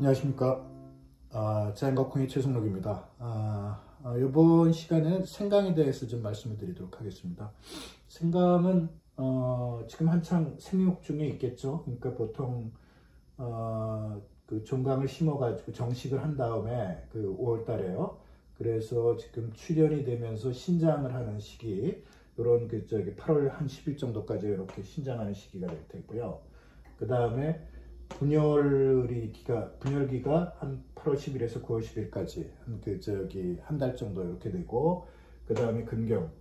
안녕하십니까. 자연거콩의 최승록입니다. 이번 시간에는 생강에 대해서 좀 말씀을 드리도록 하겠습니다. 생강은 지금 한창 생육 중에 있겠죠. 그러니까 보통 그 종강을 심어가지고 정식을 한 다음에 그 5월 달에요. 그래서 지금 출현이 되면서 신장을 하는 시기, 이런 8월 한 10일 정도까지 이렇게 신장하는 시기가 될 테고요. 그 다음에 분열기가 한 8월 10일에서 9월 10일까지 한 달 정도 이렇게 되고, 그 다음에 근경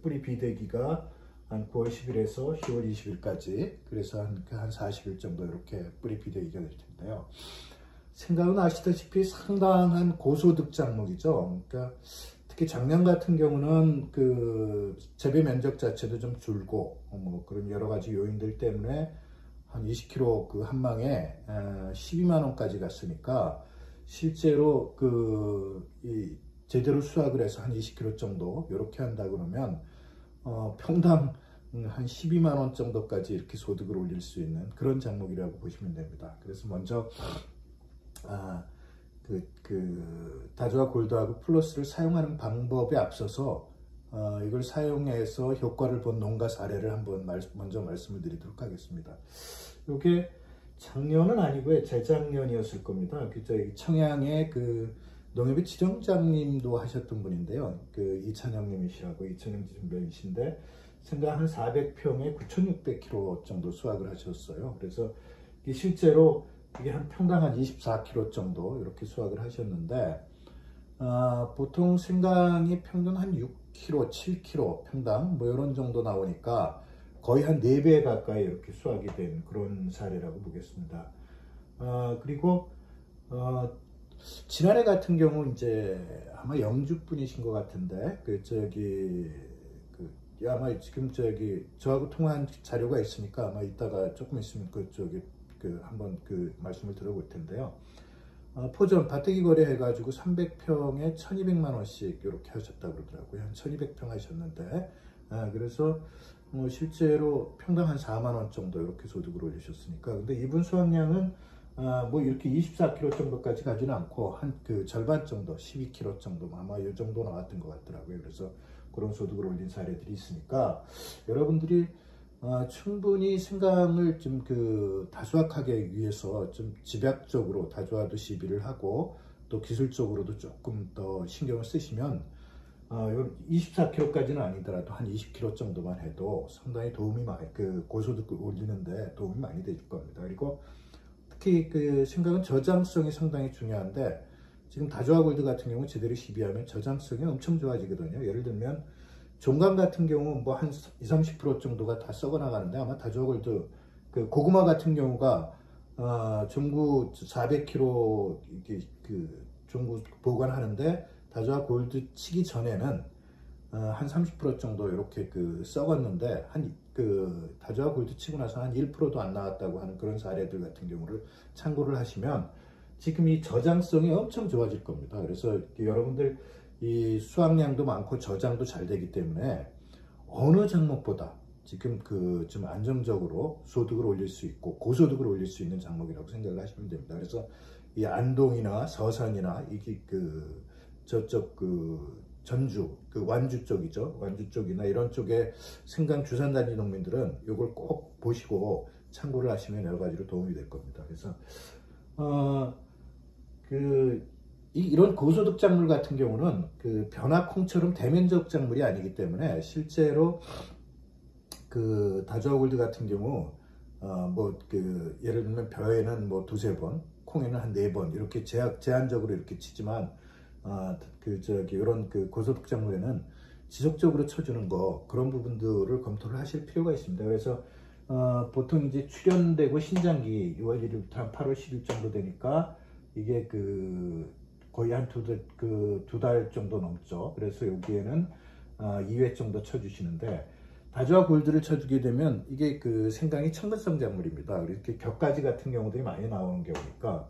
뿌리 비대기가 한 9월 10일에서 10월 20일까지, 그래서 한 40일 정도 이렇게 뿌리 비대기가 될 텐데요. 생강은 아시다시피 상당한 고소득 작물이죠. 그러니까 특히 작년 같은 경우는 그 재배 면적 자체도 좀 줄고, 뭐 그런 여러 가지 요인들 때문에 한 20kg 그 한 망에 12만 원까지 갔으니까, 실제로 제대로 수확을 해서 한 20kg 정도 이렇게 한다 그러면 평당 한 12만 원 정도까지 이렇게 소득을 올릴 수 있는 그런 작물이라고 보시면 됩니다. 그래서 먼저 다조와 골드하고 플러스를 사용하는 방법에 앞서서 이걸 사용해서 효과를 본 농가 사례를 한번 먼저 말씀을 드리도록 하겠습니다. 이게 작년은 아니고요, 재작년이었을 겁니다. 청양의 그 농협의 지점장님도 하셨던 분인데요. 이찬영님이시라고, 이찬영 지점장이신데 생강 한 400평에 9,600kg 정도 수확을 하셨어요. 그래서 실제로 이게 한 평당 한 24kg 정도 이렇게 수확을 하셨는데, 보통 생강이 평균 한 6kg, 7kg 평당 뭐 이런 정도 나오니까 거의 한 4배 가까이 이렇게 수확이 된 그런 사례라고 보겠습니다. 그리고 지난해 같은 경우 이제 아마 영주 분이신 것 같은데, 아마 지금 저하고 통화한 자료가 있으니까 아마 이따가 조금 있으면 한번 말씀을 들어볼 텐데요. 포전 밭대기 거래해가지고 300평에 1,200만 원씩 이렇게 하셨다고 그러더라고요. 한 1,200평 하셨는데, 그래서 뭐 실제로 평당 한 4만 원 정도 이렇게 소득을 올리셨으니까. 근데 이분 수확량은 뭐 이렇게 24kg 정도까지 가지는 않고 한 절반 정도, 12kg 정도, 아마 이 정도 나왔던 것 같더라고요. 그래서 그런 소득을 올린 사례들이 있으니까, 여러분들이 충분히 생강을 좀 다수확하기 위해서 좀 집약적으로 다조와도 시비를 하고, 또 기술적으로도 조금 더 신경을 쓰시면 24kg까지는 아니더라도 한 20kg 정도만 해도 상당히 도움이 많이, 고소득을 올리는데 도움이 많이 될 겁니다. 그리고 특히 생강은 저장성이 상당히 중요한데, 지금 다조와 골드 같은 경우 제대로 시비하면 저장성이 엄청 좋아지거든요. 예를 들면 종강 같은 경우 뭐 한 20-30% 정도가 다 썩어 나가는데, 아마 다조와 골드 고구마 같은 경우가 종구 400kg 종구 보관하는데, 다조와 골드 치기 전에는 한 30% 정도 이렇게 썩었는데, 다조와 골드 치고 나서 한 1%도 안 나왔다고 하는 그런 사례들 같은 경우를 참고를 하시면 지금 이 저장성이 엄청 좋아질 겁니다. 그래서 여러분들 이 수확량도 많고 저장도 잘 되기 때문에 어느 작목보다 지금 좀 안정적으로 소득을 올릴 수 있고 고소득을 올릴 수 있는 작목이라고 생각을 하시면 됩니다. 그래서 이 안동이나 서산이나 이게 저쪽 전주 완주 쪽이죠. 완주 쪽이나 이런 쪽에 생강 주산단지 농민들은 이걸 꼭 보시고 참고를 하시면 여러 가지로 도움이 될 겁니다. 그래서 이런 고소득 작물 같은 경우는 변화콩처럼 대면적 작물이 아니기 때문에, 실제로 다조와 골드 같은 경우 예를 들면 벼에는 뭐 2-3번, 콩에는 한 4번 이렇게 제한적으로 이렇게 치지만, 이런 고소득 작물에는 지속적으로 쳐주는 그런 부분들을 검토를 하실 필요가 있습니다. 그래서 보통 이제 출현되고 신장기 6월 1일부터 한 8월 10일 정도 되니까 이게 거의 한 두 달 정도 넘죠. 그래서 여기에는 2회 정도 쳐주시는데, 다조와 골드를 쳐주게 되면 이게 생강이 청근성 작물입니다. 이렇게 겹가지 같은 경우들이 많이 나오는 경우니까,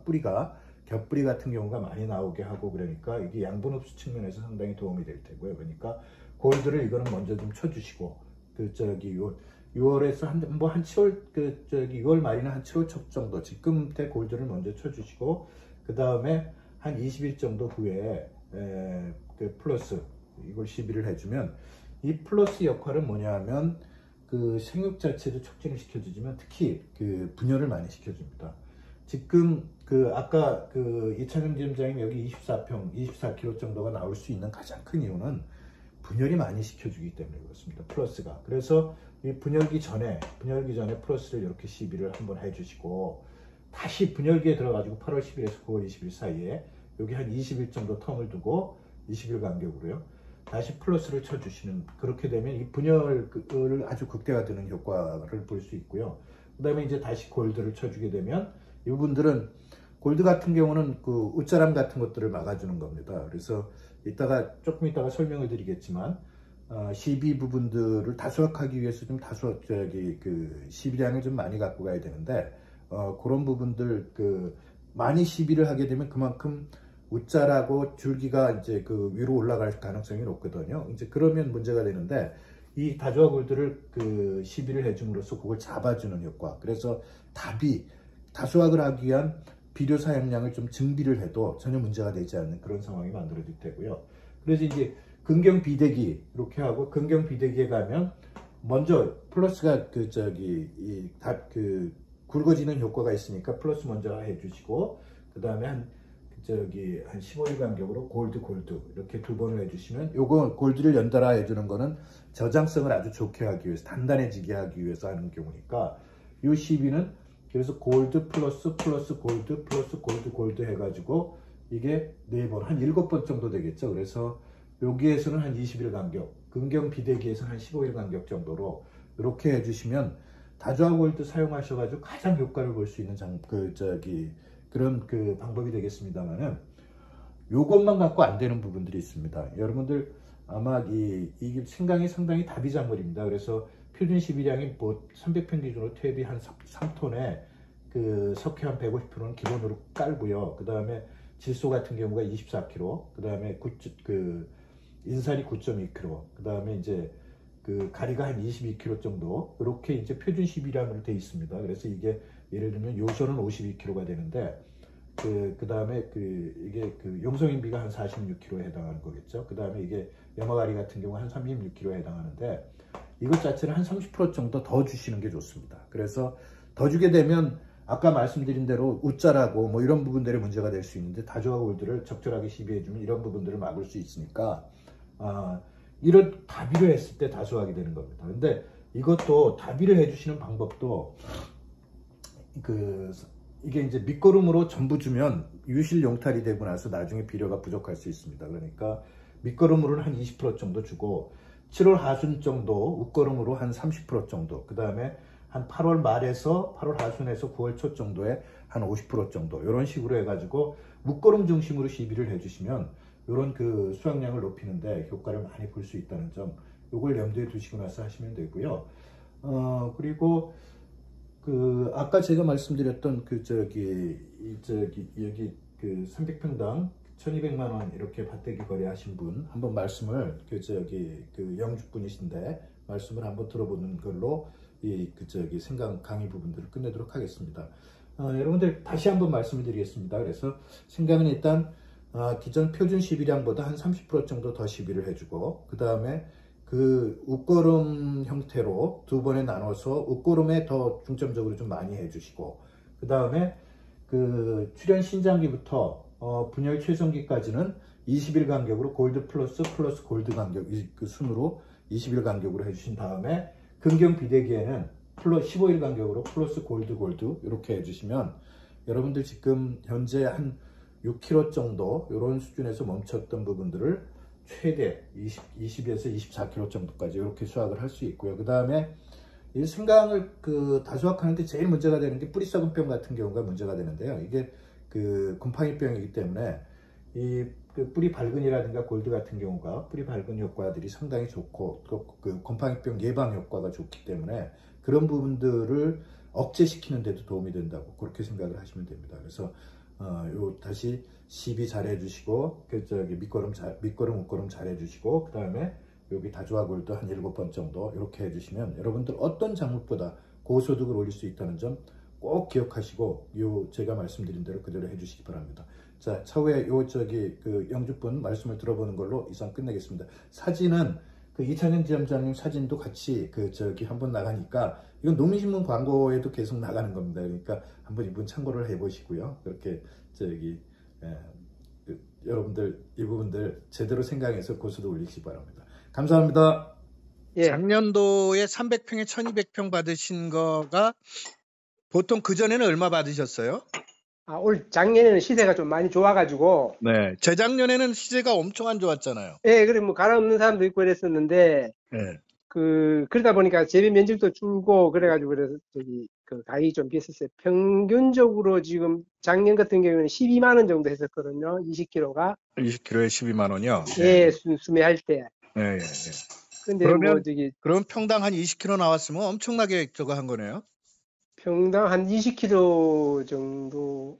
겹뿌리 같은 경우가 많이 나오게 하고, 그러니까 이게 양분 흡수 측면에서 상당히 도움이 될 테고요. 그러니까 골드를 이거는 먼저 좀 쳐주시고, 6월에서 한 7월 6월 말이나 한 7월 초 정도 지금 때 골드를 먼저 쳐주시고 그 다음에 한 20일 정도 후에 그 플러스 이걸 시비를 해주면 이 플러스 역할은 뭐냐면 그 생육 자체도 촉진을 시켜주지만 특히 그 분열을 많이 시켜줍니다. 지금 그 아까 그 이찬영 지점장님 여기 24kg 정도가 나올 수 있는 가장 큰 이유는 분열이 많이 시켜주기 때문에 그렇습니다. 플러스가. 그래서 이 분열기 전에 플러스를 이렇게 시비를 한번 해주시고 다시 분열기에 들어가지고 8월 10일에서 9월 20일 사이에 여기 한 20일 정도 텀을 두고 20일 간격으로요. 다시 플러스를 쳐주시는, 그렇게 되면 이 분열을 아주 극대화되는 효과를 볼 수 있고요. 그 다음에 이제 다시 골드를 쳐주게 되면 이분들은 골드 같은 경우는 그 웃자람 같은 것들을 막아주는 겁니다. 그래서 조금 이따가 설명을 드리겠지만 시비 부분들을 다수확하기 위해서 좀 그 시비량을 좀 많이 갖고 가야 되는데 그런 부분들 많이 시비를 하게 되면 그만큼 웃자라고 줄기가 이제 그 위로 올라갈 가능성이 높거든요. 이제 그러면 문제가 되는데 이 다조화 골드를 그 시비를 해줌으로써 그걸 잡아주는 효과. 그래서 다수확을 하기 위한 비료 사용량을 좀 증비를 해도 전혀 문제가 되지 않는 그런 상황이 만들어질 테고요. 그래서 이제 근경 비대기 이렇게 하고 근경 비대기에 가면 먼저 플러스가 굵어지는 효과가 있으니까 플러스 먼저 해주시고 그 다음에 한 15일 간격으로 골드 이렇게 2번을 해주시면, 요거 골드를 연달아 해주는 거는 저장성을 아주 좋게 하기 위해서, 단단해지게 하기 위해서 하는 경우니까 요 시비는 그래서 골드 플러스 골드 해가지고 이게 4번, 한 7번 정도 되겠죠. 그래서 여기에서는 한 20일 간격, 근경 비대기에서는 한 15일 간격 정도로 이렇게 해주시면 다조화 골드 사용하셔가지고 가장 효과를 볼 수 있는 그런 그 방법이 되겠습니다만은 요것만 갖고 안 되는 부분들이 있습니다. 여러분들 아마 이 생강이 상당히 다비작물입니다. 그래서 표준 시비량이 뭐 300평 기준으로 퇴비 한 3톤에 그 석회 한 150kg는 기본으로 깔고요. 그 다음에 질소 같은 경우가 24kg, 그 다음에 인살이 9.2kg, 그 다음에 이제 그 가리가 한 22kg 정도, 이렇게 이제 표준 시비량으로 되어 있습니다. 그래서 이게 예를 들면 요소는 52kg가 되는데 그 다음에 이게 용성인비가 한 46kg에 해당하는 거겠죠. 그 다음에 이게 염화가리 같은 경우 한 36kg에 해당하는데 이것 자체는 한 30% 정도 더 주시는 게 좋습니다. 그래서 더 주게 되면 아까 말씀드린 대로 웃자라고 뭐 이런 부분들이 문제가 될 수 있는데 다조화 골드를 적절하게 시비해주면 이런 부분들을 막을 수 있으니까 이런 다비를 했을 때 다수하게 되는 겁니다. 근데 이것도 다비를 해주시는 방법도 이게 이제 밑거름으로 전부 주면 유실 용탈이 되고 나서 나중에 비료가 부족할 수 있습니다. 그러니까 밑거름으로는 한 20% 정도 주고 7월 하순 정도 웃거름으로 한 30% 정도, 그 다음에 한 8월 말에서 8월 하순에서 9월 초 정도에 한 50% 정도 이런 식으로 해가지고 웃거름 중심으로 시비를 해주시면 이런 그 수확량을 높이는데 효과를 많이 볼 수 있다는 점, 이걸 염두에 두시고 나서 하시면 되고요. 그리고 아까 제가 말씀드렸던 여기 300평당 1200만 원 이렇게 밭대기 거래하신 분 한번 말씀을 영주 분이신데 말씀을 한번 들어보는 걸로 생강 강의 부분들을 끝내도록 하겠습니다. 여러분들 다시 한번 말씀을 드리겠습니다. 그래서 생강은 일단 기존 표준 시비량보다 한 30% 정도 더 시비를 해주고, 그 다음에 웃거름 형태로 2번에 나눠서 웃거름에 더 중점적으로 좀 많이 해주시고, 그 다음에 출현 신장기부터 분열 최성기까지는 20일 간격으로 골드 플러스 골드 간격 순으로 20일 간격으로 해주신 다음에 근경 비대기에는 15일 간격으로 플러스 골드 이렇게 해주시면 여러분들 지금 현재 한 6kg 정도 이런 수준에서 멈췄던 부분들을 최대 20에서 24kg 정도까지 이렇게 수확을 할 수 있고요. 그 다음에 이 생강을 다수확하는데 제일 문제가 되는 게 뿌리 썩은병 같은 경우가 문제가 되는데요. 이게 곰팡이병이기 때문에 이 뿌리 발근이라든가 골드 같은 경우가 뿌리 발근 효과들이 상당히 좋고 곰팡이병 예방 효과가 좋기 때문에 그런 부분들을 억제시키는 데도 도움이 된다고 그렇게 생각을 하시면 됩니다. 그래서 다시 시비 잘 해주시고 밑거름 웃거름 잘 해주시고 그 다음에 여기 다주아 골드 한 7번 정도 이렇게 해주시면 여러분들 어떤 작물보다 고소득을 올릴 수 있다는 점 꼭 기억하시고 요 제가 말씀드린 대로 그대로 해주시기 바랍니다. 자, 차후에 요 그 영주분 말씀을 들어보는 걸로 이상 끝내겠습니다. 사진은 그 이창현 지점장님 사진도 같이 한번 나가니까 이건 농민신문 광고에도 계속 나가는 겁니다. 그러니까 한번 이분 참고를 해보시고요. 그렇게 예, 여러분들 이 부분들 제대로 생각해서 고소득 올리시기 바랍니다. 감사합니다. 예. 작년도에 300평에 1200평 받으신 거가 보통 그전에는 얼마 받으셨어요? 올 작년에는 시세가 좀 많이 좋아가지고. 네. 재작년에는 시세가 엄청 안 좋았잖아요. 예, 그래, 뭐, 갈아 없는 사람도 있고 그랬었는데, 네. 그러다 보니까 재배 면적도 줄고, 그래가지고, 그래서, 가격이 좀 비쌌어요. 평균적으로 지금 작년 같은 경우에는 12만 원 정도 했었거든요. 20kg가. 20kg에 12만 원이요? 예, 수매할 때. 예, 예, 예. 근데 그러면, 뭐, 그럼 평당 한 20kg 나왔으면 엄청나게 저거 한 거네요? 평당 한 20kg 정도,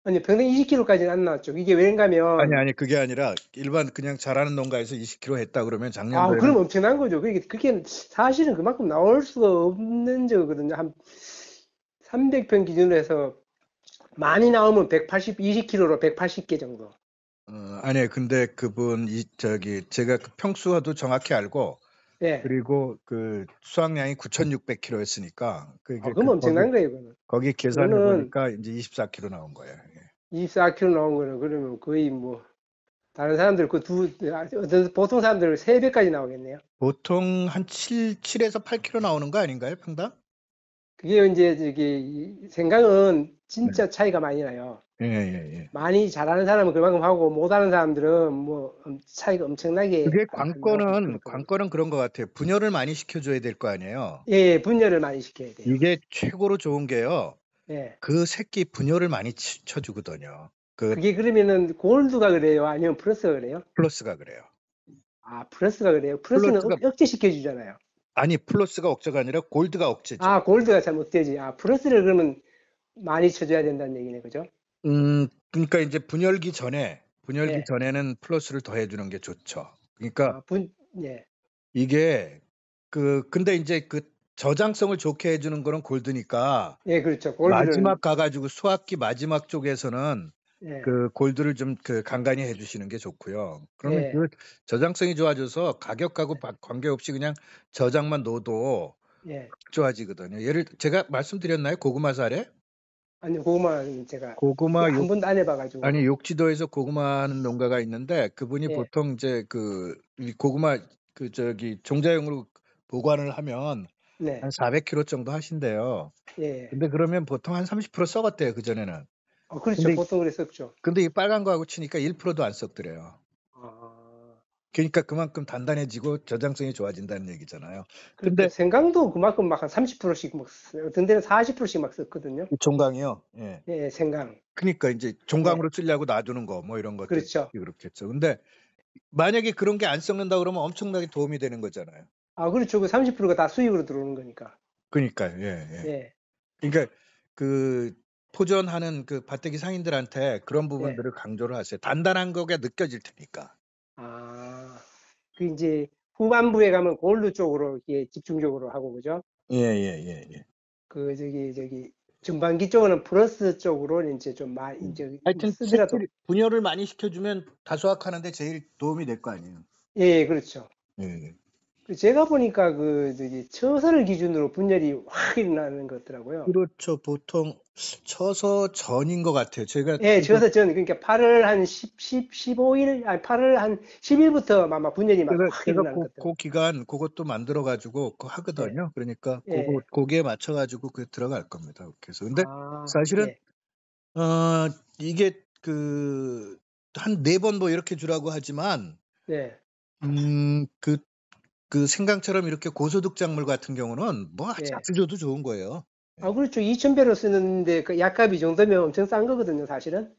아니, 평당 20kg까지는 안 나왔죠. 이게 왜냐면, 아니, 그게 아니라 일반 그냥 잘하는 농가에서 20kg 했다 그러면 작년도에는. 그럼 엄청난 거죠. 그게 사실은 그만큼 나올 수가 없는 저거거든요. 한 300평 기준으로 해서 많이 나오면 20kg로 180개 정도. 아니, 근데 그분, 제가 그 평수도 정확히 알고, 예. 그리고 그 수확량이 9,600kg였으니까, 그럼 엄청난 거예요, 그거는. 거기 계산해 보니까 이제 24kg 나온 거예요. 예. 24kg 나온 거는 그러면 거의 뭐, 다른 사람들 보통 사람들 3배까지 나오겠네요. 보통 한 7에서 8kg 나오는 거 아닌가요, 평당? 그게 이제 생강은 진짜 차이가 많이 나요. 예. 많이 잘하는 사람은 그만큼 하고 못하는 사람들은 뭐 차이가 엄청나게. 그게 관건은 그런 것 같아요. 분열을 많이 시켜줘야 될 거 아니에요. 예, 분열을 많이 시켜야 돼요. 이게 최고로 좋은 게요. 예. 그 새끼 분열을 많이 쳐주거든요. 그게 그러면은 골드가 그래요? 아니면 플러스가 그래요? 플러스가 그래요. 플러스가 그래요? 플러스는 억제시켜 주잖아요. 아니, 플러스가 억제가 아니라 골드가 억제죠. 골드가 잘 억제지. 플러스를 그러면 많이 쳐줘야 된다는 얘기네, 그죠? 그러니까 이제 분열기 전에는 플러스를 더 해주는 게 좋죠. 그러니까 예. 이게 근데 이제 저장성을 좋게 해주는 거는 골드니까. 예, 그렇죠. 마지막 가가지고 수확기 마지막 쪽에서는 예. 골드를 좀 간간히 해주시는 게 좋고요. 그러면 예. 저장성이 좋아져서 가격하고 관계없이 그냥 저장만 넣어도 좋아지거든요. 제가 말씀드렸나요? 고구마 사례? 아니, 고구마는 제가 한 번도 안 해봐가지고. 아니, 욕지도에서 고구마 하는 농가가 있는데 그분이 보통 이제 고구마 종자용으로 보관을 하면 한 400kg 정도 하신대요. 예. 근데 그러면 보통 한 30% 썩었대요, 그전에는. 그렇죠. 보통 그랬었죠. 근데 이 빨간 거하고 치니까 1%도 안 썩더래요. 그러니까 그만큼 단단해지고 저장성이 좋아진다는 얘기잖아요. 근데 생강도 그만큼 막 한 30%씩 어떤 데는 40%씩 막 썼거든요. 종강이요? 예. 예, 생강. 그러니까 이제 종강으로 쓰려고 놔두는 거 뭐 이런 것들. 그렇죠. 그렇겠죠. 근데 만약에 그런 게 안 썩는다 그러면 엄청나게 도움이 되는 거잖아요. 그렇죠. 그 30%가 다 수익으로 들어오는 거니까. 그러니까요. 예. 그러니까 포전하는 밭대기 상인들한테 그런 부분들을 강조를 하세요. 단단한 거가 느껴질 테니까. 이제 후반부에 가면 골드 쪽으로 집중적으로 하고, 그죠? 예. 전반기 쪽은 플러스 쪽으로 이제 좀 많이 하여튼 분열을 많이 시켜주면 다수확하는데 제일 도움이 될 거 아니에요. 예, 그렇죠. 예. 제가 보니까 처서를 기준으로 분열이 확 일어나는 것 같더라고요. 그렇죠. 보통 처서 전인 것 같아요. 예, 처서 전. 그러니까 8월 한 15일, 아니 8월 한 10일부터 아마 분열이 막 확 일어나는 것 같아요. 그 기간 그것도 만들어 가지고 하거든요. 그러니까 거기에 맞춰 가지고 들어갈 겁니다. 그래서 근데 사실은 이게 한 4번 뭐 이렇게 주라고 하지만 생강처럼 이렇게 고소득 작물 같은 경우는 뭐 자주 줘도 좋은 거예요. 그렇죠. 2,000배로 쓰는데 그 약값 이 정도면 엄청 싼 거거든요, 사실은.